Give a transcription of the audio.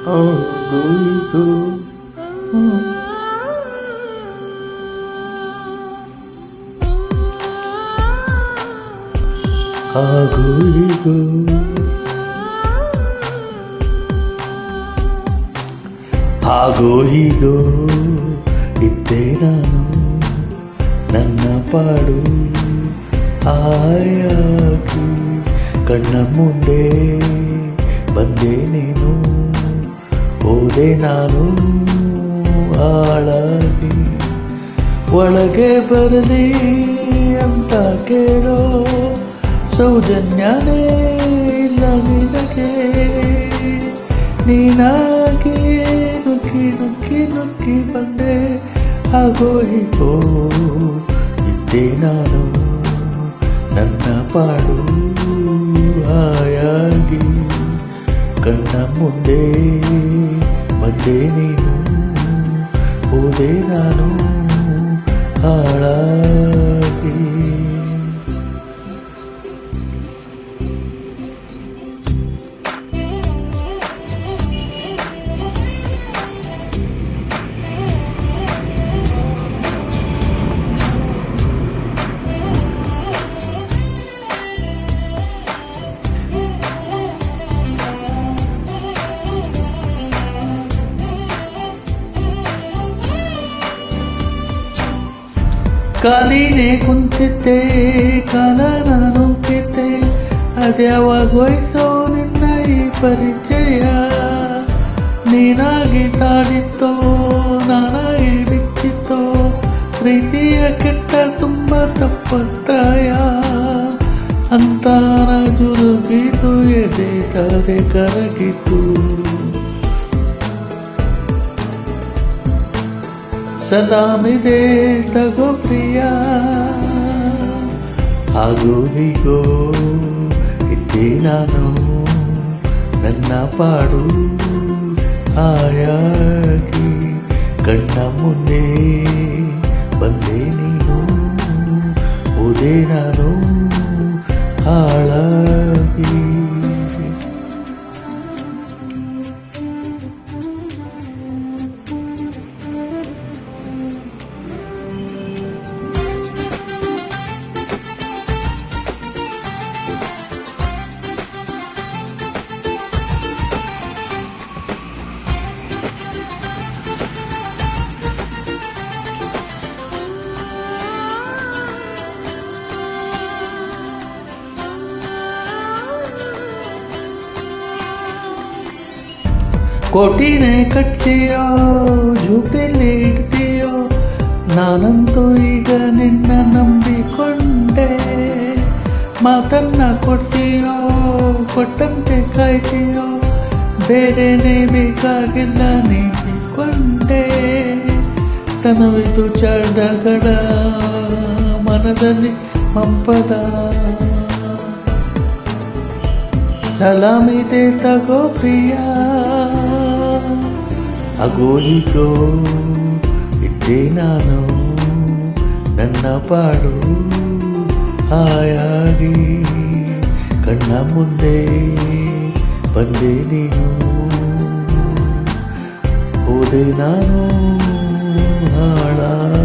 ಆಗೋಯಿತು ಆಗೋಯಿತು ಹಾಗೋ ಹೀಗೋ ಇದ್ದೆ ನಾನು ನನ್ನ ಪಾಡು ಹಾಯಾಗಿ ಕಣ್ಣ ಮುಂದೆ ಬಂದೆ ನೀನು ಹೋದೆ ನಾನು ಹಾಳಾಗಿ ಒಳಗೆ ಬರಲಿ ಅಂತ ಕೇಳೋ ಸೌಜನ್ಯನೇ ಇಲ್ಲ ನಿನಗೆ ನೀನಾಗಿ ನುಗ್ಗಿ ನುಗ್ಗಿ ನುಗ್ಗಿ ಬಂದೆ ಹಾಗೋ ಹೀಗೋ ಇದ್ದೆ ನಾನು ನನ್ನ ಪಾಡು ಹಾಯಾಗಿ ಕಣ್ಣ ಮುಂದೆ ಬಂದೆ ನೀನು ಹೋದೆ ನಾನು ಹಾಳಾಗಿ ಕಾಲಿನೇ ಕುಂತಿದ್ದೆ ಕಾಲ ನಾನು ಕಿದ್ದೆ ಅದ್ಯಾವಾಗೋಯ್ತೋ ನಿನ್ನ ಈ ಪರಿಚಯ ನೀನಾಗಿ ತಾಡಿತ್ತೋ ನಾನಾಗಿ ಬಿಚ್ಚಿತ್ತೋ ಪ್ರೀತಿಯ ಕೆಟ್ಟ ತುಂಬ ತಪ್ಪತ್ತಾಯ ಅಂತ ಜುರುಗಿತು ಎದೆ ತಾರೆ ಕರಗಿತು ಸದಾಮಿದೆ ತಗೋ ಪ್ರಿಯ ಹಾಗೋ ಹೀಗೋ ಇದ್ದೆ ನಾನು ನನ್ನ ಪಾಡು ಹಾಯಾಗಿ ಕಣ್ಣ ಮುಂದೆ ಬಂದೆ ನೀನು ಹೋದೆ ನಾನು ಹಾಳಾಗಿ ಕೋಟಿನೇ ಕಟ್ತೀಯೋ ಜೂಟಲ್ಲಿ ಇಡ್ತೀಯೋ ನಾನಂತೂ ಈಗ ನಿನ್ನ ನಂಬಿಕೊಂಡೆ ಮಾತನ್ನ ಕೊಡ್ತೀಯೋ ಕೊಟ್ಟಂತೆ ಕಾಯ್ತೀಯೋ ಬೇರೆನೇ ಬೇಕಾಗಿಲ್ಲ ನೀತಿಕೊಂಡೆ ತನವಿತು ಚಾಡಗಳ ಮನದಲ್ಲಿ ಮಂಪದ ಸಲಾಮಿದೆ ತಗೋ ಪ್ರಿಯ ಹಾಗೋ ಹೀಗೋ ಇದ್ದೆ ನಾನು ನನ್ನ ಪಾಡು ಹಾಯಾಗಿ ಕಣ್ಣ ಮುಂದೆ ಬಂದೆ ನೀನು ಹೋದೆ ನಾನು ಹಾಳಾಗಿ